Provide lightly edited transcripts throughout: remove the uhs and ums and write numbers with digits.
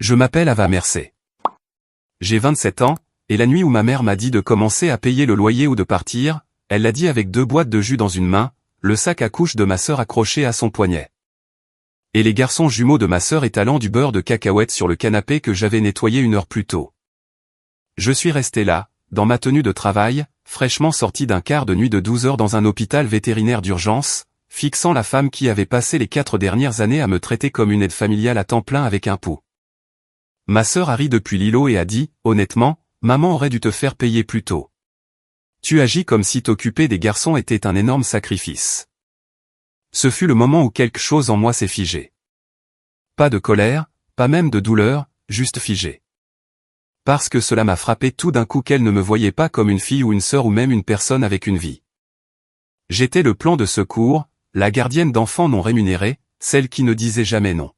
Je m'appelle Ava Mercé. J'ai 27 ans, et la nuit où ma mère m'a dit de commencer à payer le loyer ou de partir, elle l'a dit avec 2 boîtes de jus dans une main, le sac à couche de ma sœur accroché à son poignet. Et les garçons jumeaux de ma sœur étalant du beurre de cacahuète sur le canapé que j'avais nettoyé 1 heure plus tôt. Je suis resté là, dans ma tenue de travail, fraîchement sorti d'un quart de nuit de 12 heures dans un hôpital vétérinaire d'urgence, fixant la femme qui avait passé les 4 dernières années à me traiter comme une aide familiale à temps plein avec un pouls. Ma sœur a ri depuis l'îlot et a dit, honnêtement, maman aurait dû te faire payer plus tôt. Tu agis comme si t'occuper des garçons était un énorme sacrifice. Ce fut le moment où quelque chose en moi s'est figé. Pas de colère, pas même de douleur, juste figé. Parce que cela m'a frappé tout d'un coup qu'elle ne me voyait pas comme une fille ou une sœur ou même une personne avec une vie. J'étais le plan de secours, la gardienne d'enfants non rémunérée, celle qui ne disait jamais non.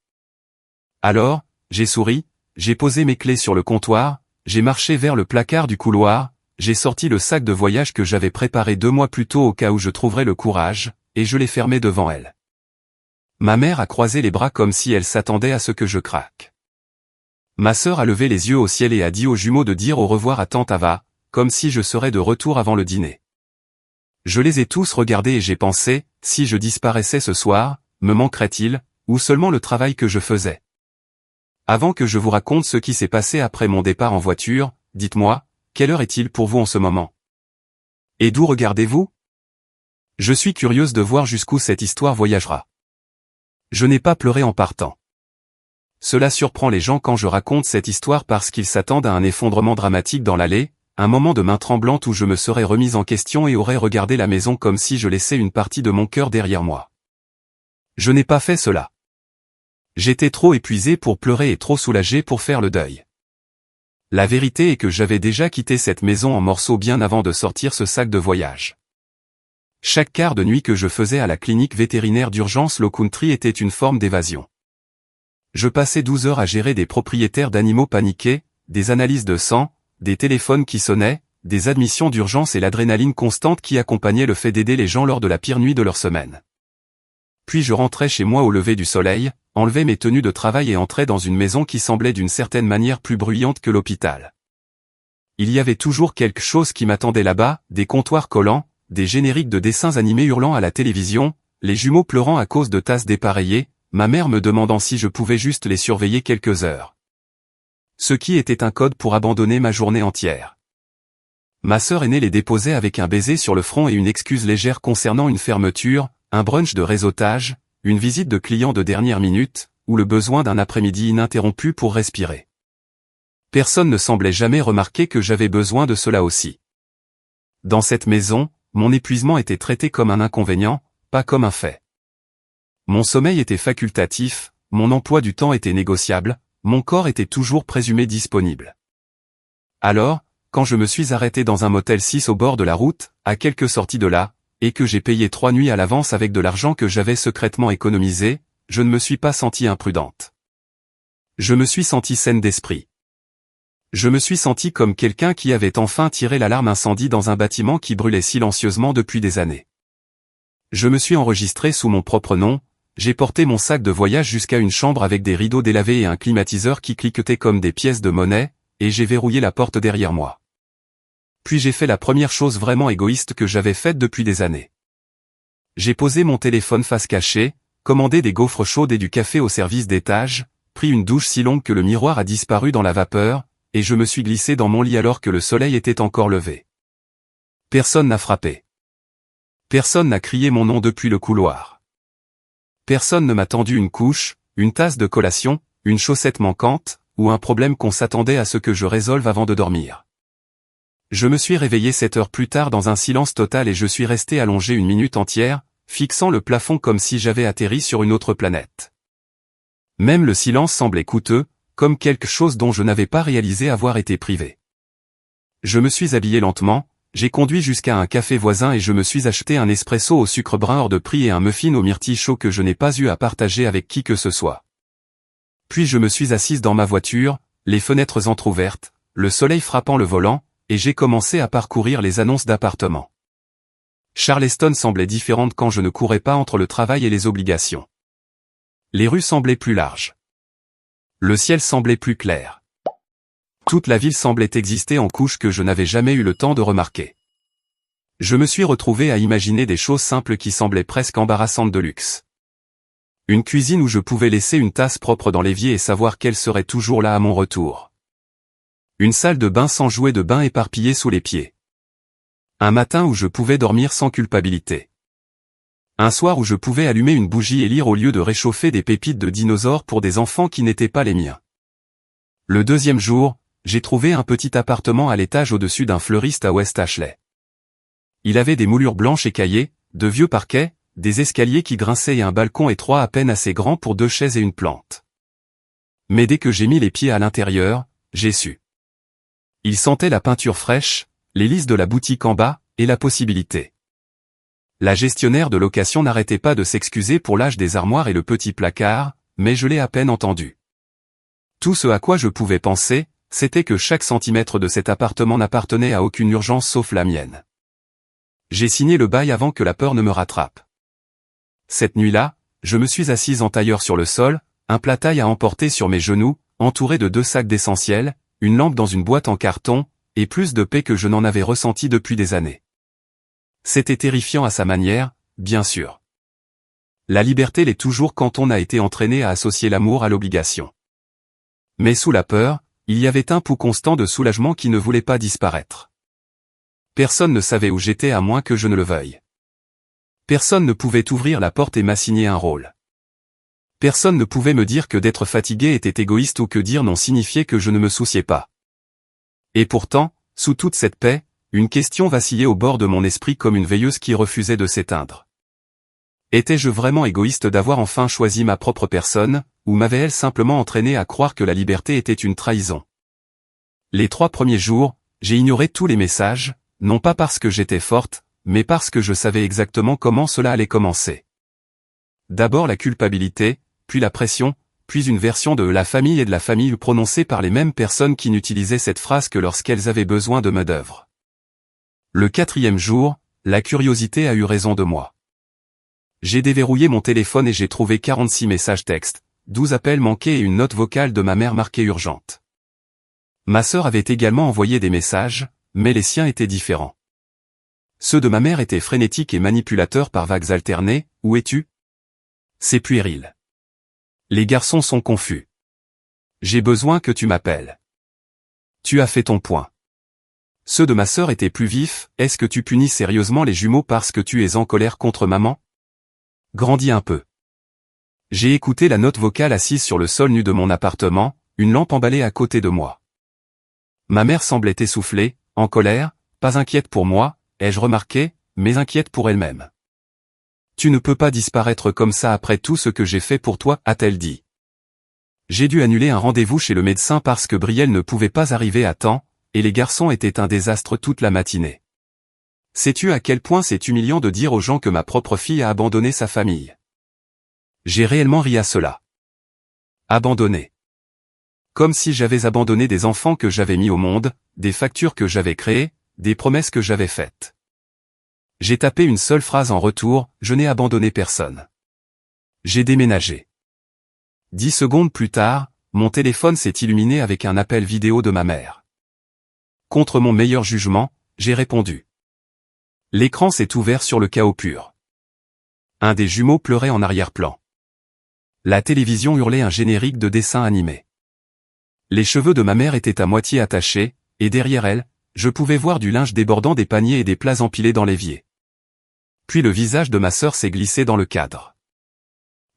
Alors, j'ai souri, j'ai posé mes clés sur le comptoir, j'ai marché vers le placard du couloir, j'ai sorti le sac de voyage que j'avais préparé 2 mois plus tôt au cas où je trouverais le courage, et je l'ai fermé devant elle. Ma mère a croisé les bras comme si elle s'attendait à ce que je craque. Ma sœur a levé les yeux au ciel et a dit aux jumeaux de dire au revoir à tante Ava, comme si je serais de retour avant le dîner. Je les ai tous regardés et j'ai pensé, si je disparaissais ce soir, me manquerait-il, ou seulement le travail que je faisais. Avant que je vous raconte ce qui s'est passé après mon départ en voiture, dites-moi, quelle heure est-il pour vous en ce moment? Et d'où regardez-vous? Je suis curieuse de voir jusqu'où cette histoire voyagera. Je n'ai pas pleuré en partant. Cela surprend les gens quand je raconte cette histoire parce qu'ils s'attendent à un effondrement dramatique dans l'allée, un moment de main tremblante où je me serais remise en question et aurais regardé la maison comme si je laissais une partie de mon cœur derrière moi. Je n'ai pas fait cela. J'étais trop épuisé pour pleurer et trop soulagé pour faire le deuil. La vérité est que j'avais déjà quitté cette maison en morceaux bien avant de sortir ce sac de voyage. Chaque quart de nuit que je faisais à la clinique vétérinaire d'urgence Low Country était une forme d'évasion. Je passais 12 heures à gérer des propriétaires d'animaux paniqués, des analyses de sang, des téléphones qui sonnaient, des admissions d'urgence et l'adrénaline constante qui accompagnait le fait d'aider les gens lors de la pire nuit de leur semaine. Puis je rentrais chez moi au lever du soleil, enlevais mes tenues de travail et entrais dans une maison qui semblait d'une certaine manière plus bruyante que l'hôpital. Il y avait toujours quelque chose qui m'attendait là-bas, des comptoirs collants, des génériques de dessins animés hurlant à la télévision, les jumeaux pleurant à cause de tasses dépareillées, ma mère me demandant si je pouvais juste les surveiller quelques heures. Ce qui était un code pour abandonner ma journée entière. Ma sœur aînée les déposait avec un baiser sur le front et une excuse légère concernant une fermeture, un brunch de réseautage, une visite de clients de dernière minute, ou le besoin d'un après-midi ininterrompu pour respirer. Personne ne semblait jamais remarquer que j'avais besoin de cela aussi. Dans cette maison, mon épuisement était traité comme un inconvénient, pas comme un fait. Mon sommeil était facultatif, mon emploi du temps était négociable, mon corps était toujours présumé disponible. Alors, quand je me suis arrêté dans un motel 6 au bord de la route, à quelques sorties de là, et que j'ai payé 3 nuits à l'avance avec de l'argent que j'avais secrètement économisé, je ne me suis pas sentie imprudente. Je me suis sentie saine d'esprit. Je me suis senti comme quelqu'un qui avait enfin tiré l'alarme incendie dans un bâtiment qui brûlait silencieusement depuis des années. Je me suis enregistré sous mon propre nom, j'ai porté mon sac de voyage jusqu'à une chambre avec des rideaux délavés et un climatiseur qui cliquetait comme des pièces de monnaie, et j'ai verrouillé la porte derrière moi. Puis j'ai fait la première chose vraiment égoïste que j'avais faite depuis des années. J'ai posé mon téléphone face cachée, commandé des gaufres chaudes et du café au service d'étage, pris une douche si longue que le miroir a disparu dans la vapeur, et je me suis glissé dans mon lit alors que le soleil était encore levé. Personne n'a frappé. Personne n'a crié mon nom depuis le couloir. Personne ne m'a tendu une couche, une tasse de collation, une chaussette manquante, ou un problème qu'on s'attendait à ce que je résolve avant de dormir. Je me suis réveillé 7 heures plus tard dans un silence total et je suis resté allongé 1 minute entière, fixant le plafond comme si j'avais atterri sur une autre planète. Même le silence semblait coûteux, comme quelque chose dont je n'avais pas réalisé avoir été privé. Je me suis habillé lentement, j'ai conduit jusqu'à un café voisin et je me suis acheté un espresso au sucre brun hors de prix et un muffin aux myrtilles chaud que je n'ai pas eu à partager avec qui que ce soit. Puis je me suis assise dans ma voiture, les fenêtres entr'ouvertes, le soleil frappant le volant, et j'ai commencé à parcourir les annonces d'appartements. Charleston semblait différente quand je ne courais pas entre le travail et les obligations. Les rues semblaient plus larges. Le ciel semblait plus clair. Toute la ville semblait exister en couches que je n'avais jamais eu le temps de remarquer. Je me suis retrouvé à imaginer des choses simples qui semblaient presque embarrassantes de luxe. Une cuisine où je pouvais laisser une tasse propre dans l'évier et savoir qu'elle serait toujours là à mon retour. Une salle de bain sans jouets de bain éparpillés sous les pieds. Un matin où je pouvais dormir sans culpabilité. Un soir où je pouvais allumer une bougie et lire au lieu de réchauffer des pépites de dinosaures pour des enfants qui n'étaient pas les miens. Le deuxième jour, j'ai trouvé un petit appartement à l'étage au-dessus d'un fleuriste à West Ashley. Il avait des moulures blanches écaillées, de vieux parquets, des escaliers qui grinçaient et un balcon étroit à peine assez grand pour 2 chaises et une plante. Mais dès que j'ai mis les pieds à l'intérieur, j'ai su. Il sentait la peinture fraîche, les lys de la boutique en bas, et la possibilité. La gestionnaire de location n'arrêtait pas de s'excuser pour l'âge des armoires et le petit placard, mais je l'ai à peine entendu. Tout ce à quoi je pouvais penser, c'était que chaque centimètre de cet appartement n'appartenait à aucune urgence sauf la mienne. J'ai signé le bail avant que la peur ne me rattrape. Cette nuit-là, je me suis assise en tailleur sur le sol, un plat taille à emporter sur mes genoux, entouré de 2 sacs d'essentiel, une lampe dans une boîte en carton, et plus de paix que je n'en avais ressenti depuis des années. C'était terrifiant à sa manière, bien sûr. La liberté l'est toujours quand on a été entraîné à associer l'amour à l'obligation. Mais sous la peur, il y avait un pouls constant de soulagement qui ne voulait pas disparaître. Personne ne savait où j'étais à moins que je ne le veuille. Personne ne pouvait ouvrir la porte et m'assigner un rôle. Personne ne pouvait me dire que d'être fatigué était égoïste ou que dire non signifiait que je ne me souciais pas. Et pourtant, sous toute cette paix, une question vacillait au bord de mon esprit comme une veilleuse qui refusait de s'éteindre. Étais-je vraiment égoïste d'avoir enfin choisi ma propre personne, ou m'avait-elle simplement entraîné à croire que la liberté était une trahison? Les 3 premiers jours, j'ai ignoré tous les messages, non pas parce que j'étais forte, mais parce que je savais exactement comment cela allait commencer. D'abord la culpabilité, puis la pression, puis une version de la famille et de la famille prononcée par les mêmes personnes qui n'utilisaient cette phrase que lorsqu'elles avaient besoin de main-d'œuvre. Le 4e jour, la curiosité a eu raison de moi. J'ai déverrouillé mon téléphone et j'ai trouvé 46 messages textes, 12 appels manqués et une note vocale de ma mère marquée urgente. Ma sœur avait également envoyé des messages, mais les siens étaient différents. Ceux de ma mère étaient frénétiques et manipulateurs par vagues alternées. Où es-tu? C'est puéril. Les garçons sont confus. J'ai besoin que tu m'appelles. Tu as fait ton point. Ceux de ma sœur étaient plus vifs. Est-ce que tu punis sérieusement les jumeaux parce que tu es en colère contre maman? Grandis un peu. J'ai écouté la note vocale assise sur le sol nu de mon appartement, une lampe emballée à côté de moi. Ma mère semblait essoufflée, en colère, pas inquiète pour moi, ai-je remarqué, mais inquiète pour elle-même. Tu ne peux pas disparaître comme ça après tout ce que j'ai fait pour toi, a-t-elle dit. J'ai dû annuler un rendez-vous chez le médecin parce que Brielle ne pouvait pas arriver à temps, et les garçons étaient un désastre toute la matinée. Sais-tu à quel point c'est humiliant de dire aux gens que ma propre fille a abandonné sa famille? J'ai réellement ri à cela. Abandonné. Comme si j'avais abandonné des enfants que j'avais mis au monde, des factures que j'avais créées, des promesses que j'avais faites. J'ai tapé une seule phrase en retour, je n'ai abandonné personne. J'ai déménagé. 10 secondes plus tard, mon téléphone s'est illuminé avec un appel vidéo de ma mère. Contre mon meilleur jugement, j'ai répondu. L'écran s'est ouvert sur le chaos pur. Un des jumeaux pleurait en arrière-plan. La télévision hurlait un générique de dessin animé. Les cheveux de ma mère étaient à moitié attachés, et derrière elle, je pouvais voir du linge débordant des paniers et des plats empilés dans l'évier. Puis le visage de ma sœur s'est glissé dans le cadre.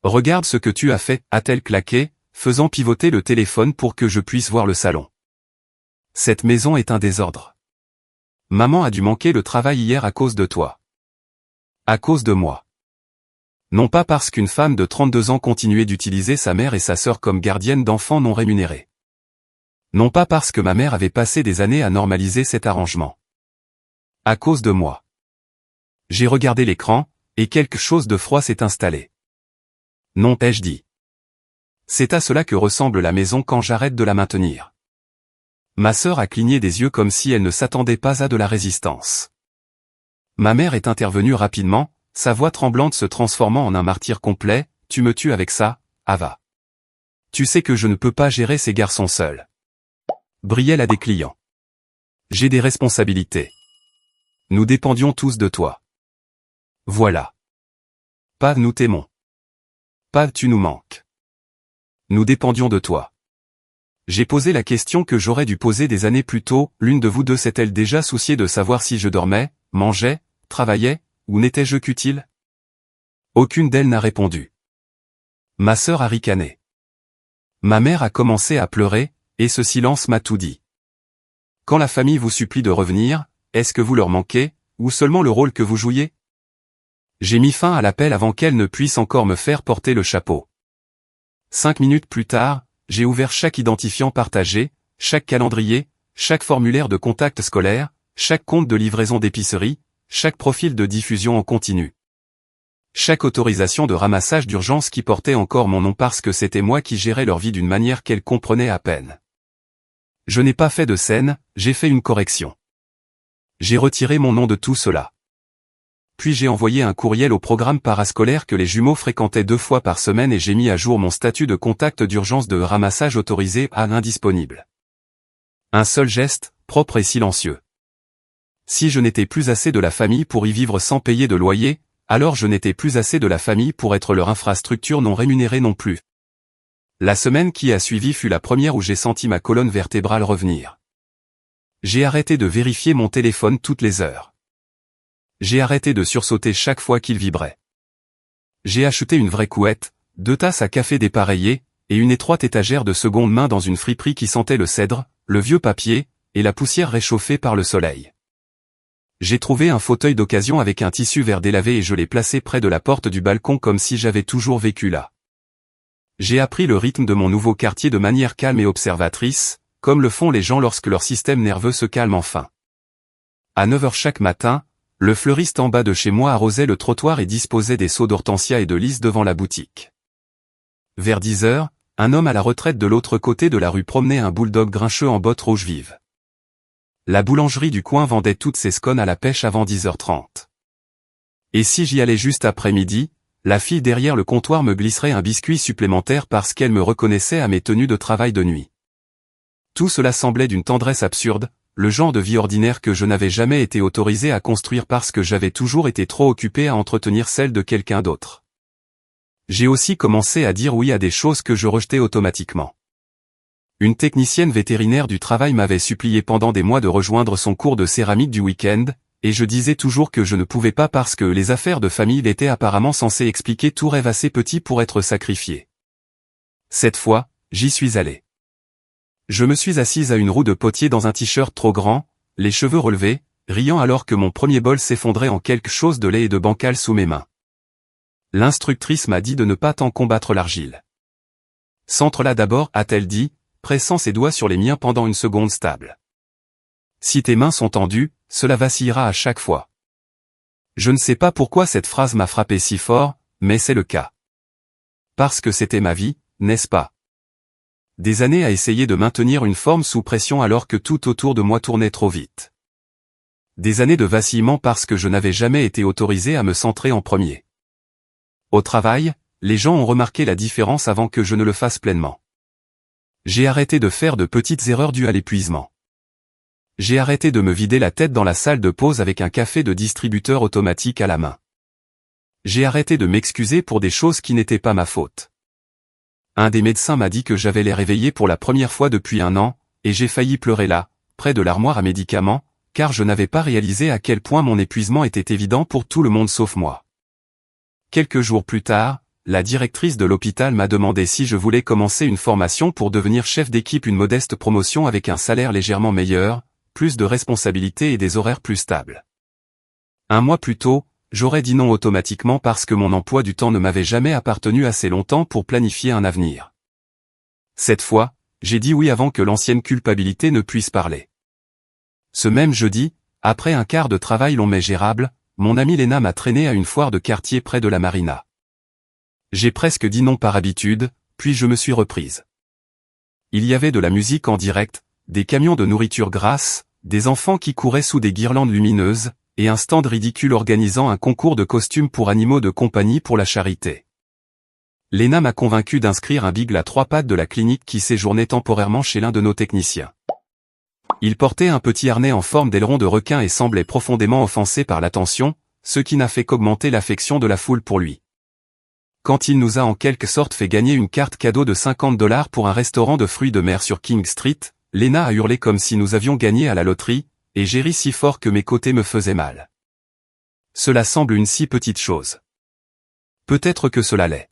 Regarde ce que tu as fait, a-t-elle claqué, faisant pivoter le téléphone pour que je puisse voir le salon. Cette maison est un désordre. Maman a dû manquer le travail hier à cause de toi. À cause de moi. Non pas parce qu'une femme de 32 ans continuait d'utiliser sa mère et sa sœur comme gardiennes d'enfants non rémunérés. Non pas parce que ma mère avait passé des années à normaliser cet arrangement. À cause de moi. J'ai regardé l'écran, et quelque chose de froid s'est installé. Non, ai-je dit. C'est à cela que ressemble la maison quand j'arrête de la maintenir. Ma sœur a cligné des yeux comme si elle ne s'attendait pas à de la résistance. Ma mère est intervenue rapidement, sa voix tremblante se transformant en un martyr complet. Tu me tues avec ça, Ava. Tu sais que je ne peux pas gérer ces garçons seuls. Brielle a des clients. J'ai des responsabilités. Nous dépendions tous de toi. Voilà. Pav, nous t'aimons. Pav, tu nous manques. Nous dépendions de toi. J'ai posé la question que j'aurais dû poser des années plus tôt, l'une de vous deux s'est-elle déjà souciée de savoir si je dormais, mangeais, travaillais, ou n'étais-je qu'utile? Aucune d'elles n'a répondu. Ma sœur a ricané. Ma mère a commencé à pleurer, et ce silence m'a tout dit. Quand la famille vous supplie de revenir, est-ce que vous leur manquez, ou seulement le rôle que vous jouiez? J'ai mis fin à l'appel avant qu'elle ne puisse encore me faire porter le chapeau. 5 minutes plus tard, j'ai ouvert chaque identifiant partagé, chaque calendrier, chaque formulaire de contact scolaire, chaque compte de livraison d'épicerie, chaque profil de diffusion en continu. Chaque autorisation de ramassage d'urgence qui portait encore mon nom parce que c'était moi qui gérais leur vie d'une manière qu'elles comprenaient à peine. Je n'ai pas fait de scène, j'ai fait une correction. J'ai retiré mon nom de tout cela. Puis j'ai envoyé un courriel au programme parascolaire que les jumeaux fréquentaient 2 fois par semaine et j'ai mis à jour mon statut de contact d'urgence de ramassage autorisé à indisponible. Un seul geste, propre et silencieux. Si je n'étais plus assez de la famille pour y vivre sans payer de loyer, alors je n'étais plus assez de la famille pour être leur infrastructure non rémunérée non plus. La semaine qui a suivi fut la première où j'ai senti ma colonne vertébrale revenir. J'ai arrêté de vérifier mon téléphone toutes les heures. J'ai arrêté de sursauter chaque fois qu'il vibrait. J'ai acheté une vraie couette, 2 tasses à café dépareillées, et une étroite étagère de seconde main dans une friperie qui sentait le cèdre, le vieux papier, et la poussière réchauffée par le soleil. J'ai trouvé un fauteuil d'occasion avec un tissu vert délavé et je l'ai placé près de la porte du balcon comme si j'avais toujours vécu là. J'ai appris le rythme de mon nouveau quartier de manière calme et observatrice, comme le font les gens lorsque leur système nerveux se calme enfin. À 9 h chaque matin, le fleuriste en bas de chez moi arrosait le trottoir et disposait des seaux d'hortensia et de lys devant la boutique. Vers 10 h, un homme à la retraite de l'autre côté de la rue promenait un bulldog grincheux en bottes rouges vives. La boulangerie du coin vendait toutes ses scones à la pêche avant 10 h 30. Et si j'y allais juste après-midi, la fille derrière le comptoir me glisserait un biscuit supplémentaire parce qu'elle me reconnaissait à mes tenues de travail de nuit. Tout cela semblait d'une tendresse absurde, le genre de vie ordinaire que je n'avais jamais été autorisé à construire parce que j'avais toujours été trop occupé à entretenir celle de quelqu'un d'autre. J'ai aussi commencé à dire oui à des choses que je rejetais automatiquement. Une technicienne vétérinaire du travail m'avait supplié pendant des mois de rejoindre son cours de céramique du week-end, et je disais toujours que je ne pouvais pas parce que les affaires de famille étaient apparemment censées expliquer tout rêve assez petit pour être sacrifié. Cette fois, j'y suis allé. Je me suis assise à une roue de potier dans un t-shirt trop grand, les cheveux relevés, riant alors que mon premier bol s'effondrait en quelque chose de laid et de bancal sous mes mains. L'instructrice m'a dit de ne pas tant combattre l'argile. Centre-la d'abord, a-t-elle dit, pressant ses doigts sur les miens pendant une seconde stable. Si tes mains sont tendues, cela vacillera à chaque fois. Je ne sais pas pourquoi cette phrase m'a frappé si fort, mais c'est le cas. Parce que c'était ma vie, n'est-ce pas? Des années à essayer de maintenir une forme sous pression alors que tout autour de moi tournait trop vite. Des années de vacillement parce que je n'avais jamais été autorisé à me centrer en premier. Au travail, les gens ont remarqué la différence avant que je ne le fasse pleinement. J'ai arrêté de faire de petites erreurs dues à l'épuisement. J'ai arrêté de me vider la tête dans la salle de pause avec un café de distributeur automatique à la main. J'ai arrêté de m'excuser pour des choses qui n'étaient pas ma faute. Un des médecins m'a dit que j'avais les réveillés pour la première fois depuis 1 an, et j'ai failli pleurer là, près de l'armoire à médicaments, car je n'avais pas réalisé à quel point mon épuisement était évident pour tout le monde sauf moi. Quelques jours plus tard, la directrice de l'hôpital m'a demandé si je voulais commencer une formation pour devenir chef d'équipe, une modeste promotion avec un salaire légèrement meilleur, plus de responsabilités et des horaires plus stables. 1 mois plus tôt, j'aurais dit non automatiquement parce que mon emploi du temps ne m'avait jamais appartenu assez longtemps pour planifier un avenir. Cette fois, j'ai dit oui avant que l'ancienne culpabilité ne puisse parler. Ce même jeudi, après un quart de travail long mais gérable, mon amie Léna m'a traîné à une foire de quartier près de la marina. J'ai presque dit non par habitude, puis je me suis reprise. Il y avait de la musique en direct, des camions de nourriture grasse, des enfants qui couraient sous des guirlandes lumineuses, et un stand ridicule organisant un concours de costumes pour animaux de compagnie pour la charité. Léna m'a convaincu d'inscrire un bigle à 3 pattes de la clinique qui séjournait temporairement chez l'un de nos techniciens. Il portait un petit harnais en forme d'aileron de requin et semblait profondément offensé par l'attention, ce qui n'a fait qu'augmenter l'affection de la foule pour lui. Quand il nous a en quelque sorte fait gagner une carte cadeau de $50 pour un restaurant de fruits de mer sur King Street, Léna a hurlé comme si nous avions gagné à la loterie, et j'ai ri si fort que mes côtés me faisaient mal. Cela semble une si petite chose. Peut-être que cela l'est.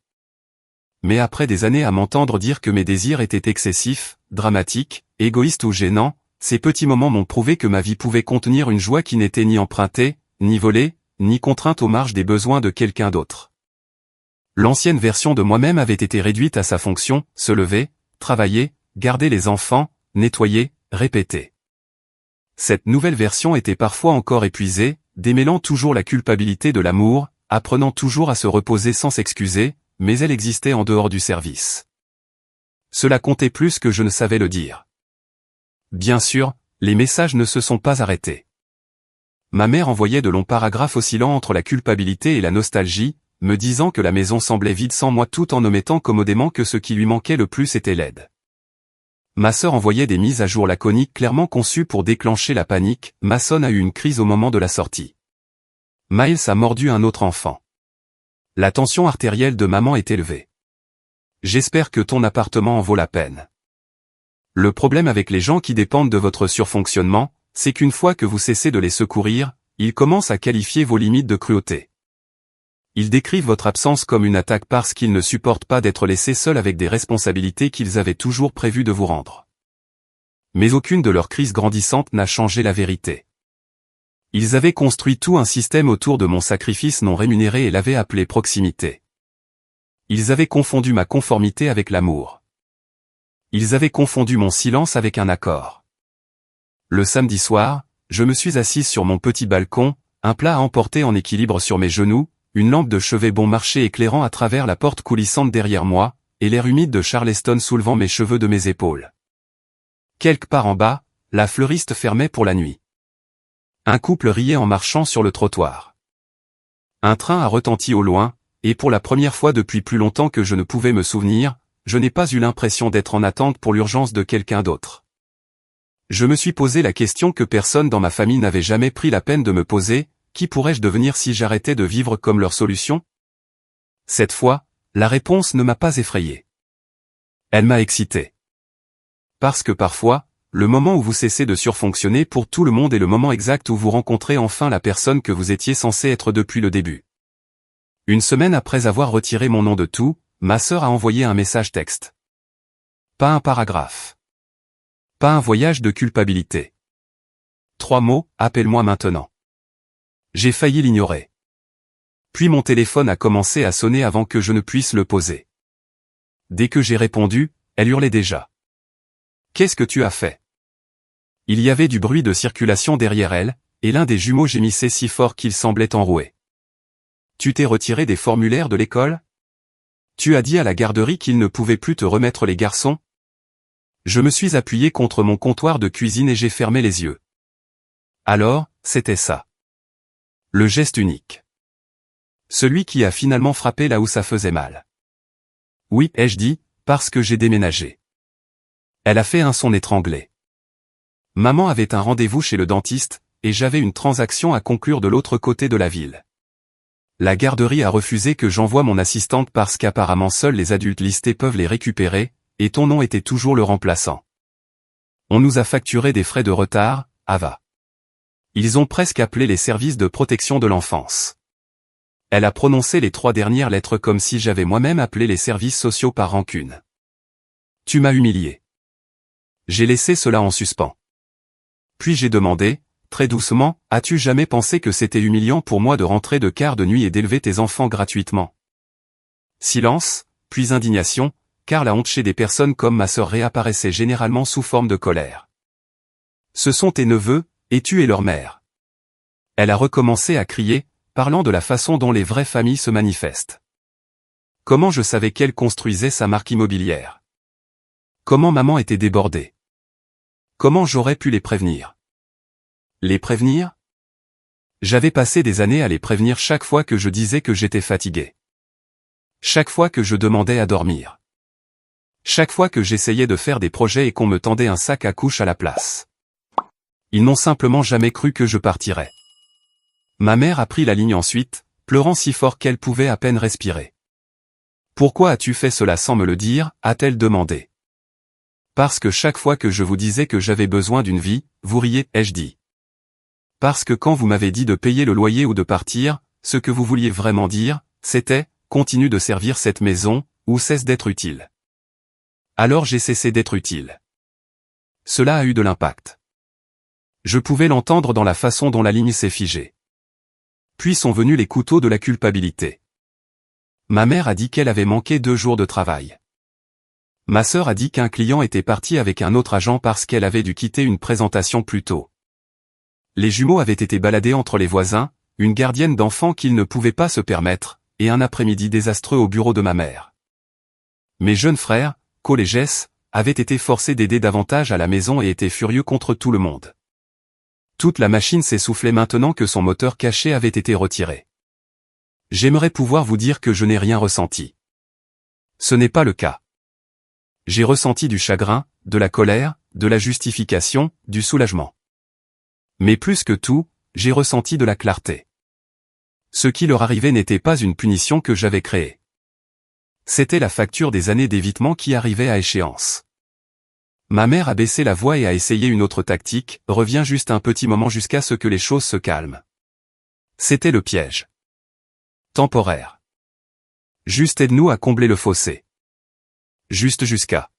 Mais après des années à m'entendre dire que mes désirs étaient excessifs, dramatiques, égoïstes ou gênants, ces petits moments m'ont prouvé que ma vie pouvait contenir une joie qui n'était ni empruntée, ni volée, ni contrainte aux marges des besoins de quelqu'un d'autre. L'ancienne version de moi-même avait été réduite à sa fonction, se lever, travailler, garder les enfants, nettoyer, répéter. Cette nouvelle version était parfois encore épuisée, démêlant toujours la culpabilité de l'amour, apprenant toujours à se reposer sans s'excuser, mais elle existait en dehors du service. Cela comptait plus que je ne savais le dire. Bien sûr, les messages ne se sont pas arrêtés. Ma mère envoyait de longs paragraphes oscillant entre la culpabilité et la nostalgie, me disant que la maison semblait vide sans moi tout en omettant commodément que ce qui lui manquait le plus était l'aide. Ma sœur envoyait des mises à jour laconiques clairement conçues pour déclencher la panique. Mason a eu une crise au moment de la sortie. Miles a mordu un autre enfant. La tension artérielle de maman est élevée. J'espère que ton appartement en vaut la peine. Le problème avec les gens qui dépendent de votre surfonctionnement, c'est qu'une fois que vous cessez de les secourir, ils commencent à qualifier vos limites de cruauté. Ils décrivent votre absence comme une attaque parce qu'ils ne supportent pas d'être laissés seuls avec des responsabilités qu'ils avaient toujours prévu de vous rendre. Mais aucune de leurs crises grandissantes n'a changé la vérité. Ils avaient construit tout un système autour de mon sacrifice non rémunéré et l'avaient appelé proximité. Ils avaient confondu ma conformité avec l'amour. Ils avaient confondu mon silence avec un accord. Le samedi soir, je me suis assise sur mon petit balcon, un plat à emporter en équilibre sur mes genoux, une lampe de chevet bon marché éclairant à travers la porte coulissante derrière moi, et l'air humide de Charleston soulevant mes cheveux de mes épaules. Quelque part en bas, la fleuriste fermait pour la nuit. Un couple riait en marchant sur le trottoir. Un train a retenti au loin, et pour la première fois depuis plus longtemps que je ne pouvais me souvenir, je n'ai pas eu l'impression d'être en attente pour l'urgence de quelqu'un d'autre. Je me suis posé la question que personne dans ma famille n'avait jamais pris la peine de me poser: qui pourrais-je devenir si j'arrêtais de vivre comme leur solution? Cette fois, la réponse ne m'a pas effrayé. Elle m'a excité. Parce que parfois, le moment où vous cessez de surfonctionner pour tout le monde est le moment exact où vous rencontrez enfin la personne que vous étiez censé être depuis le début. Une semaine après avoir retiré mon nom de tout, ma sœur a envoyé un message texte. Pas un paragraphe. Pas un voyage de culpabilité. 3 mots: appelle-moi maintenant. J'ai failli l'ignorer. Puis mon téléphone a commencé à sonner avant que je ne puisse le poser. Dès que j'ai répondu, elle hurlait déjà. Qu'est-ce que tu as fait? Il y avait du bruit de circulation derrière elle, et l'un des jumeaux gémissait si fort qu'il semblait enroué. Tu t'es retiré des formulaires de l'école? Tu as dit à la garderie qu'ils ne pouvaient plus te remettre les garçons? Je me suis appuyé contre mon comptoir de cuisine et j'ai fermé les yeux. Alors, c'était ça. Le geste unique. Celui qui a finalement frappé là où ça faisait mal. Oui, ai-je dit, parce que j'ai déménagé. Elle a fait un son étranglé. Maman avait un rendez-vous chez le dentiste, et j'avais une transaction à conclure de l'autre côté de la ville. La garderie a refusé que j'envoie mon assistante parce qu'apparemment seuls les adultes listés peuvent les récupérer, et ton nom était toujours le remplaçant. On nous a facturé des frais de retard, Ava. Ils ont presque appelé les services de protection de l'enfance. Elle a prononcé les 3 dernières lettres comme si j'avais moi-même appelé les services sociaux par rancune. Tu m'as humilié. J'ai laissé cela en suspens. Puis j'ai demandé, très doucement, as-tu jamais pensé que c'était humiliant pour moi de rentrer de quart de nuit et d'élever tes enfants gratuitement? Silence, puis indignation, car la honte chez des personnes comme ma sœur réapparaissait généralement sous forme de colère. Ce sont tes neveux, et tu es leur mère. Elle a recommencé à crier, parlant de la façon dont les vraies familles se manifestent. Comment je savais qu'elle construisait sa marque immobilière? Comment maman était débordée? Comment j'aurais pu les prévenir? Les prévenir? J'avais passé des années à les prévenir chaque fois que je disais que j'étais fatigué. Chaque fois que je demandais à dormir. Chaque fois que j'essayais de faire des projets et qu'on me tendait un sac à couches à la place. Ils n'ont simplement jamais cru que je partirais. Ma mère a pris la ligne ensuite, pleurant si fort qu'elle pouvait à peine respirer. « Pourquoi as-tu fait cela sans me le dire ?» a-t-elle demandé. « Parce que chaque fois que je vous disais que j'avais besoin d'une vie, vous riez, ai-je dit. Parce que quand vous m'avez dit de payer le loyer ou de partir, ce que vous vouliez vraiment dire, c'était « continue de servir cette maison, ou cesse d'être utile. » Alors j'ai cessé d'être utile. Cela a eu de l'impact. Je pouvais l'entendre dans la façon dont la ligne s'est figée. Puis sont venus les couteaux de la culpabilité. Ma mère a dit qu'elle avait manqué 2 jours de travail. Ma sœur a dit qu'un client était parti avec un autre agent parce qu'elle avait dû quitter une présentation plus tôt. Les jumeaux avaient été baladés entre les voisins, une gardienne d'enfants qu'ils ne pouvaient pas se permettre, et un après-midi désastreux au bureau de ma mère. Mes jeunes frères, Cole et Jess, avaient été forcés d'aider davantage à la maison et étaient furieux contre tout le monde. Toute la machine s'essoufflait maintenant que son moteur caché avait été retiré. J'aimerais pouvoir vous dire que je n'ai rien ressenti. Ce n'est pas le cas. J'ai ressenti du chagrin, de la colère, de la justification, du soulagement. Mais plus que tout, j'ai ressenti de la clarté. Ce qui leur arrivait n'était pas une punition que j'avais créée. C'était la facture des années d'évitement qui arrivait à échéance. Ma mère a baissé la voix et a essayé une autre tactique, reviens juste un petit moment jusqu'à ce que les choses se calment. C'était le piège. Temporaire. Juste aide-nous à combler le fossé. Juste jusqu'à.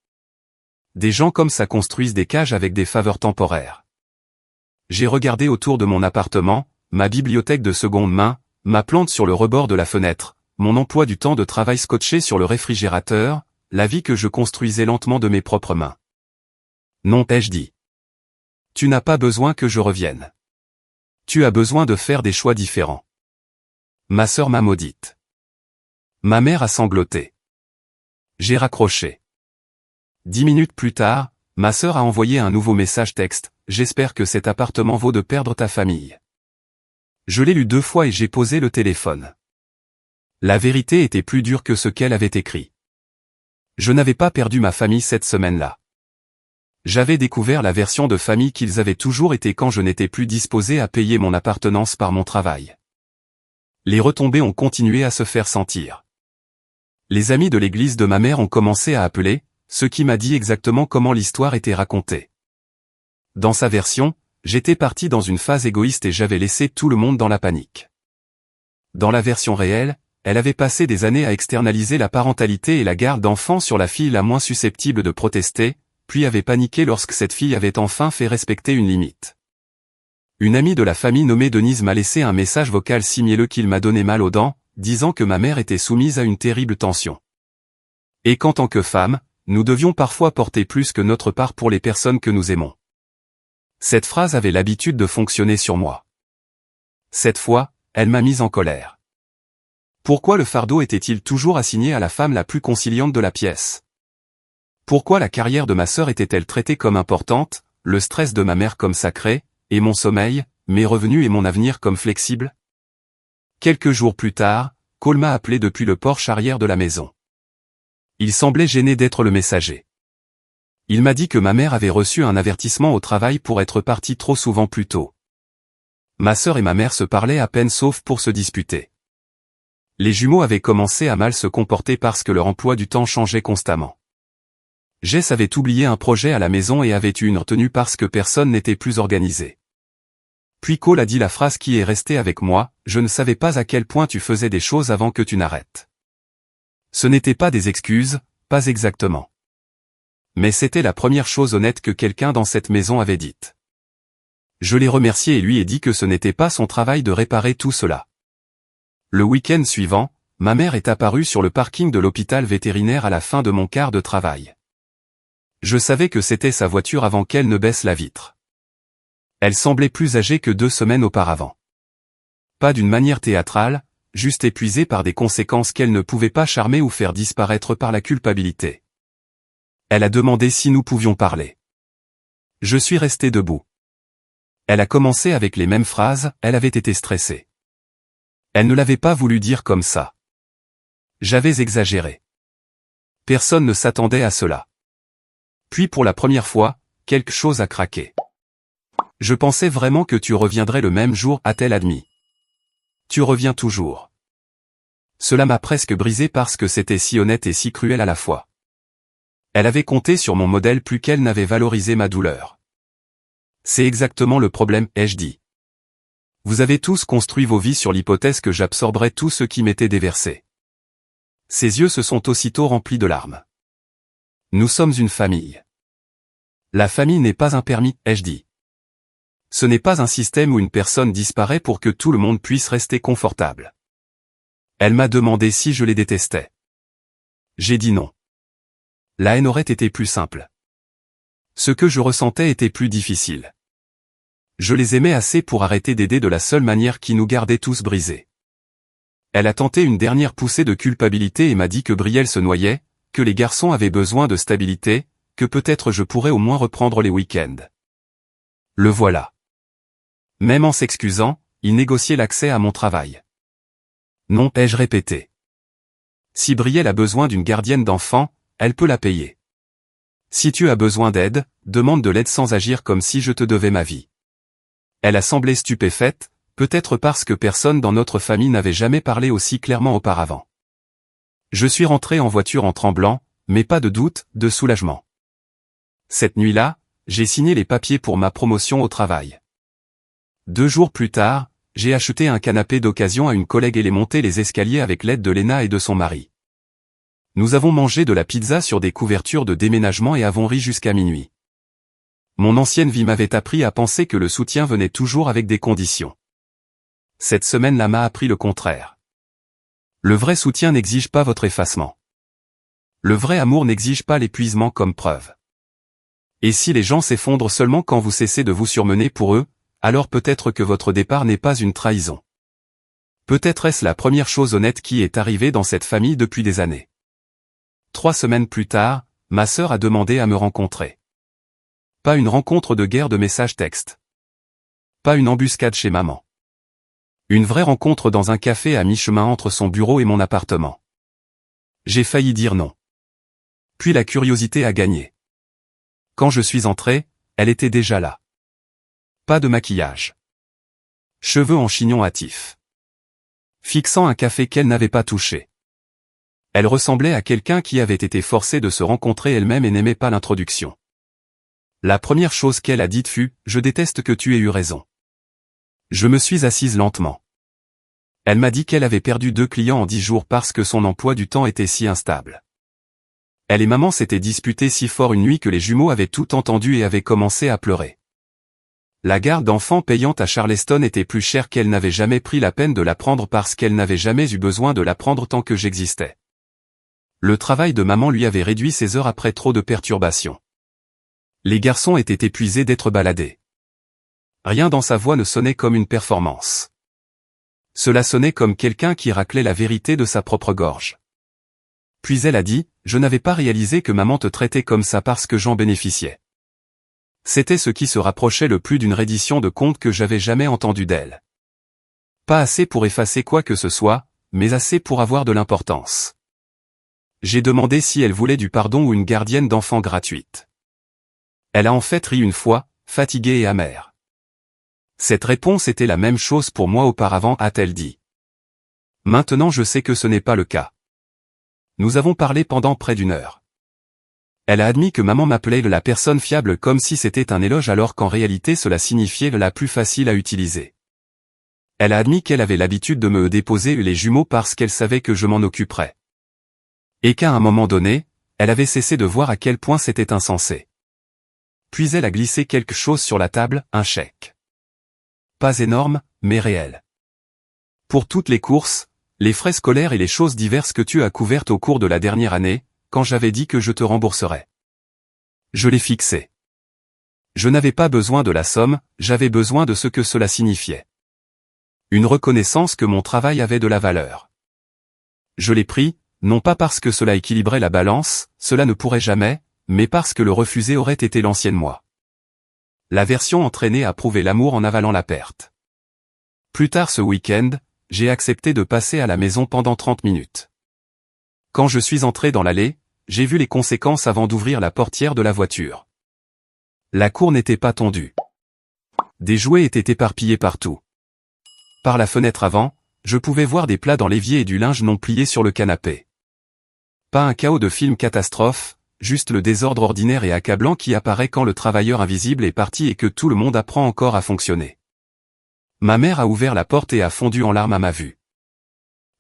Des gens comme ça construisent des cages avec des faveurs temporaires. J'ai regardé autour de mon appartement, ma bibliothèque de seconde main, ma plante sur le rebord de la fenêtre, mon emploi du temps de travail scotché sur le réfrigérateur, la vie que je construisais lentement de mes propres mains. Non, ai-je dit. Tu n'as pas besoin que je revienne. Tu as besoin de faire des choix différents. Ma sœur m'a maudite. Ma mère a sangloté. J'ai raccroché. 10 minutes plus tard, ma sœur a envoyé un nouveau message texte, j'espère que cet appartement vaut de perdre ta famille. Je l'ai lu 2 fois et j'ai posé le téléphone. La vérité était plus dure que ce qu'elle avait écrit. Je n'avais pas perdu ma famille cette semaine-là. J'avais découvert la version de famille qu'ils avaient toujours été quand je n'étais plus disposé à payer mon appartenance par mon travail. Les retombées ont continué à se faire sentir. Les amis de l'église de ma mère ont commencé à appeler, ce qui m'a dit exactement comment l'histoire était racontée. Dans sa version, j'étais parti dans une phase égoïste et j'avais laissé tout le monde dans la panique. Dans la version réelle, elle avait passé des années à externaliser la parentalité et la garde d'enfants sur la fille la moins susceptible de protester, puis avait paniqué lorsque cette fille avait enfin fait respecter une limite. Une amie de la famille nommée Denise m'a laissé un message vocal si mielleux qu'il m'a donné mal aux dents, disant que ma mère était soumise à une terrible tension. Et qu'en tant que femme, nous devions parfois porter plus que notre part pour les personnes que nous aimons. Cette phrase avait l'habitude de fonctionner sur moi. Cette fois, elle m'a mise en colère. Pourquoi le fardeau était-il toujours assigné à la femme la plus conciliante de la pièce ? Pourquoi la carrière de ma sœur était-elle traitée comme importante, le stress de ma mère comme sacré, et mon sommeil, mes revenus et mon avenir comme flexibles ? Quelques jours plus tard, Cole m'a appelé depuis le porche arrière de la maison. Il semblait gêné d'être le messager. Il m'a dit que ma mère avait reçu un avertissement au travail pour être partie trop souvent plus tôt. Ma sœur et ma mère se parlaient à peine sauf pour se disputer. Les jumeaux avaient commencé à mal se comporter parce que leur emploi du temps changeait constamment. Jess avait oublié un projet à la maison et avait eu une retenue parce que personne n'était plus organisé. Puis Cole a dit la phrase qui est restée avec moi, je ne savais pas à quel point tu faisais des choses avant que tu n'arrêtes. Ce n'étaient pas des excuses, pas exactement. Mais c'était la première chose honnête que quelqu'un dans cette maison avait dite. Je l'ai remercié et lui ai dit que ce n'était pas son travail de réparer tout cela. Le week-end suivant, ma mère est apparue sur le parking de l'hôpital vétérinaire à la fin de mon quart de travail. Je savais que c'était sa voiture avant qu'elle ne baisse la vitre. Elle semblait plus âgée que 2 semaines auparavant. Pas d'une manière théâtrale, juste épuisée par des conséquences qu'elle ne pouvait pas charmer ou faire disparaître par la culpabilité. Elle a demandé si nous pouvions parler. Je suis resté debout. Elle a commencé avec les mêmes phrases, elle avait été stressée. Elle ne l'avait pas voulu dire comme ça. J'avais exagéré. Personne ne s'attendait à cela. Puis pour la première fois, quelque chose a craqué. Je pensais vraiment que tu reviendrais le même jour, a-t-elle admis. Tu reviens toujours. Cela m'a presque brisé parce que c'était si honnête et si cruel à la fois. Elle avait compté sur mon modèle plus qu'elle n'avait valorisé ma douleur. C'est exactement le problème, ai-je dit. Vous avez tous construit vos vies sur l'hypothèse que j'absorberais tout ce qui m'était déversé. Ses yeux se sont aussitôt remplis de larmes. Nous sommes une famille. La famille n'est pas un permis, ai-je dit. Ce n'est pas un système où une personne disparaît pour que tout le monde puisse rester confortable. Elle m'a demandé si je les détestais. J'ai dit non. La haine aurait été plus simple. Ce que je ressentais était plus difficile. Je les aimais assez pour arrêter d'aider de la seule manière qui nous gardait tous brisés. Elle a tenté une dernière poussée de culpabilité et m'a dit que Brielle se noyait, que les garçons avaient besoin de stabilité, que peut-être je pourrais au moins reprendre les week-ends. Le voilà. Même en s'excusant, il négociait l'accès à mon travail. Non, ai-je répété. Si Brielle a besoin d'une gardienne d'enfant, elle peut la payer. Si tu as besoin d'aide, demande de l'aide sans agir comme si je te devais ma vie. Elle a semblé stupéfaite, peut-être parce que personne dans notre famille n'avait jamais parlé aussi clairement auparavant. Je suis rentré en voiture en tremblant, mais pas de doute, de soulagement. Cette nuit-là, j'ai signé les papiers pour ma promotion au travail. 2 jours plus tard, j'ai acheté un canapé d'occasion à une collègue et l'ai monté les escaliers avec l'aide de Léna et de son mari. Nous avons mangé de la pizza sur des couvertures de déménagement et avons ri jusqu'à minuit. Mon ancienne vie m'avait appris à penser que le soutien venait toujours avec des conditions. Cette semaine-là m'a appris le contraire. Le vrai soutien n'exige pas votre effacement. Le vrai amour n'exige pas l'épuisement comme preuve. Et si les gens s'effondrent seulement quand vous cessez de vous surmener pour eux, alors peut-être que votre départ n'est pas une trahison. Peut-être est-ce la première chose honnête qui est arrivée dans cette famille depuis des années. 3 semaines plus tard, ma sœur a demandé à me rencontrer. Pas une rencontre de guerre de messages textes. Pas une embuscade chez maman. Une vraie rencontre dans un café à mi-chemin entre son bureau et mon appartement. J'ai failli dire non. Puis la curiosité a gagné. Quand je suis entré, elle était déjà là. Pas de maquillage. Cheveux en chignon hâtif. Fixant un café qu'elle n'avait pas touché. Elle ressemblait à quelqu'un qui avait été forcé de se rencontrer elle-même et n'aimait pas l'introduction. La première chose qu'elle a dite fut « Je déteste que tu aies eu raison ». Je me suis assise lentement. Elle m'a dit qu'elle avait perdu 2 clients en 10 jours parce que son emploi du temps était si instable. Elle et maman s'étaient disputés si fort une nuit que les jumeaux avaient tout entendu et avaient commencé à pleurer. La garde d'enfants payante à Charleston était plus chère qu'elle n'avait jamais pris la peine de la prendre parce qu'elle n'avait jamais eu besoin de la prendre tant que j'existais. Le travail de maman lui avait réduit ses heures après trop de perturbations. Les garçons étaient épuisés d'être baladés. Rien dans sa voix ne sonnait comme une performance. Cela sonnait comme quelqu'un qui raclait la vérité de sa propre gorge. Puis elle a dit, « Je n'avais pas réalisé que maman te traitait comme ça parce que j'en bénéficiais. » C'était ce qui se rapprochait le plus d'une reddition de compte que j'avais jamais entendu d'elle. Pas assez pour effacer quoi que ce soit, mais assez pour avoir de l'importance. J'ai demandé si elle voulait du pardon ou une gardienne d'enfants gratuite. Elle a en fait ri une fois, fatiguée et amère. Cette réponse était la même chose pour moi auparavant, a-t-elle dit. Maintenant je sais que ce n'est pas le cas. Nous avons parlé pendant près d'1 heure. Elle a admis que maman m'appelait la personne fiable comme si c'était un éloge alors qu'en réalité cela signifiait la plus facile à utiliser. Elle a admis qu'elle avait l'habitude de me déposer les jumeaux parce qu'elle savait que je m'en occuperais. Et qu'à un moment donné, elle avait cessé de voir à quel point c'était insensé. Puis elle a glissé quelque chose sur la table, un chèque. Pas énorme, mais réel. Pour toutes les courses, les frais scolaires et les choses diverses que tu as couvertes au cours de la dernière année, quand j'avais dit que je te rembourserais. Je l'ai fixé. Je n'avais pas besoin de la somme, j'avais besoin de ce que cela signifiait. Une reconnaissance que mon travail avait de la valeur. Je l'ai pris, non pas parce que cela équilibrait la balance, cela ne pourrait jamais, mais parce que le refuser aurait été l'ancienne moi. La version entraînée à prouver l'amour en avalant la perte. Plus tard ce week-end, j'ai accepté de passer à la maison pendant 30 minutes. Quand je suis entré dans l'allée, j'ai vu les conséquences avant d'ouvrir la portière de la voiture. La cour n'était pas tondue. Des jouets étaient éparpillés partout. Par la fenêtre avant, je pouvais voir des plats dans l'évier et du linge non plié sur le canapé. Pas un chaos de film catastrophe, juste le désordre ordinaire et accablant qui apparaît quand le travailleur invisible est parti et que tout le monde apprend encore à fonctionner. Ma mère a ouvert la porte et a fondu en larmes à ma vue.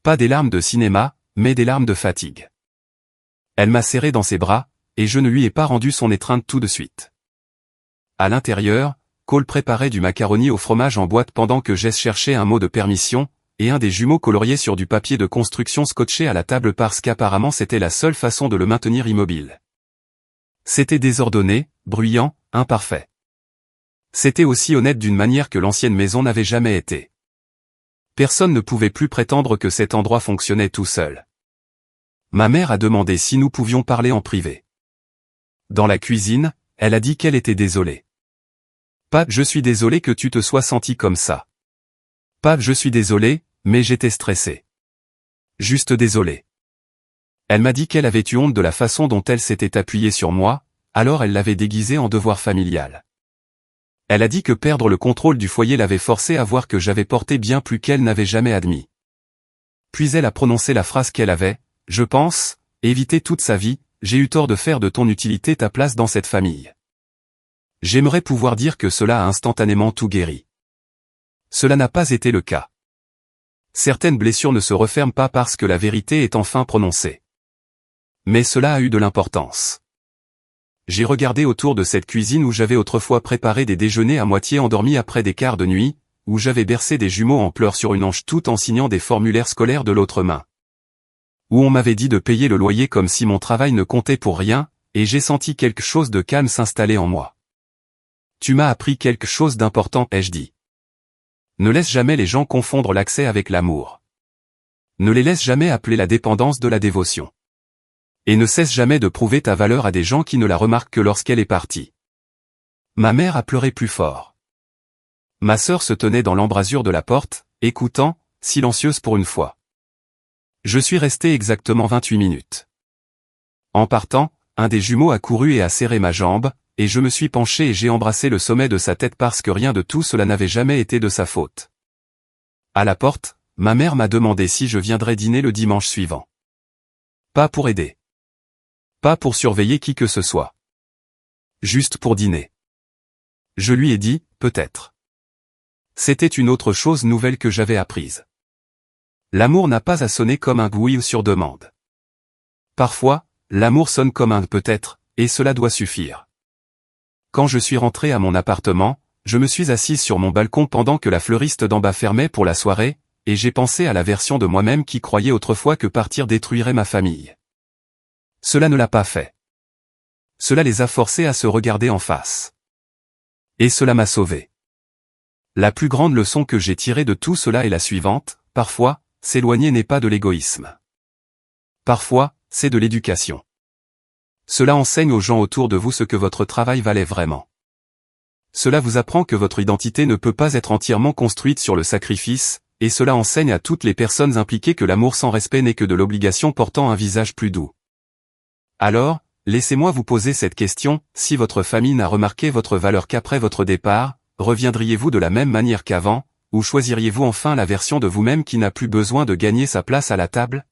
Pas des larmes de cinéma, mais des larmes de fatigue. Elle m'a serré dans ses bras, et je ne lui ai pas rendu son étreinte tout de suite. À l'intérieur, Cole préparait du macaroni au fromage en boîte pendant que Jess cherchait un mot de permission, et un des jumeaux coloriait sur du papier de construction scotché à la table parce qu'apparemment c'était la seule façon de le maintenir immobile. C'était désordonné, bruyant, imparfait. C'était aussi honnête d'une manière que l'ancienne maison n'avait jamais été. Personne ne pouvait plus prétendre que cet endroit fonctionnait tout seul. Ma mère a demandé si nous pouvions parler en privé. Dans la cuisine, elle a dit qu'elle était désolée. Pas « je suis désolé que tu te sois senti comme ça ». Pas « je suis désolé, mais j'étais stressé ». Juste désolé. Elle m'a dit qu'elle avait eu honte de la façon dont elle s'était appuyée sur moi, alors elle l'avait déguisé en devoir familial. Elle a dit que perdre le contrôle du foyer l'avait forcée à voir que j'avais porté bien plus qu'elle n'avait jamais admis. Puis elle a prononcé la phrase qu'elle avait, je pense, évité toute sa vie, j'ai eu tort de faire de ton utilité ta place dans cette famille. J'aimerais pouvoir dire que cela a instantanément tout guéri. Cela n'a pas été le cas. Certaines blessures ne se referment pas parce que la vérité est enfin prononcée. Mais cela a eu de l'importance. J'ai regardé autour de cette cuisine où j'avais autrefois préparé des déjeuners à moitié endormis après des quarts de nuit, où j'avais bercé des jumeaux en pleurs sur une hanche tout en signant des formulaires scolaires de l'autre main. Où on m'avait dit de payer le loyer comme si mon travail ne comptait pour rien, et j'ai senti quelque chose de calme s'installer en moi. Tu m'as appris quelque chose d'important, ai-je dit. Ne laisse jamais les gens confondre l'accès avec l'amour. Ne les laisse jamais appeler la dépendance de la dévotion. Et ne cesse jamais de prouver ta valeur à des gens qui ne la remarquent que lorsqu'elle est partie. Ma mère a pleuré plus fort. Ma sœur se tenait dans l'embrasure de la porte, écoutant, silencieuse pour une fois. Je suis resté exactement 28 minutes. En partant, un des jumeaux a couru et a serré ma jambe, et je me suis penché et j'ai embrassé le sommet de sa tête parce que rien de tout cela n'avait jamais été de sa faute. À la porte, ma mère m'a demandé si je viendrais dîner le dimanche suivant. Pas pour aider. Pas pour surveiller qui que ce soit. Juste pour dîner. Je lui ai dit, peut-être. C'était une autre chose nouvelle que j'avais apprise. L'amour n'a pas à sonner comme un oui sur demande. Parfois, l'amour sonne comme un peut-être, et cela doit suffire. Quand je suis rentré à mon appartement, je me suis assise sur mon balcon pendant que la fleuriste d'en bas fermait pour la soirée, et j'ai pensé à la version de moi-même qui croyait autrefois que partir détruirait ma famille. Cela ne l'a pas fait. Cela les a forcés à se regarder en face. Et cela m'a sauvé. La plus grande leçon que j'ai tirée de tout cela est la suivante, parfois, s'éloigner n'est pas de l'égoïsme. Parfois, c'est de l'éducation. Cela enseigne aux gens autour de vous ce que votre travail valait vraiment. Cela vous apprend que votre identité ne peut pas être entièrement construite sur le sacrifice, et cela enseigne à toutes les personnes impliquées que l'amour sans respect n'est que de l'obligation portant un visage plus doux. Alors, laissez-moi vous poser cette question, si votre famille n'a remarqué votre valeur qu'après votre départ, reviendriez-vous de la même manière qu'avant, ou choisiriez-vous enfin la version de vous-même qui n'a plus besoin de gagner sa place à la table ?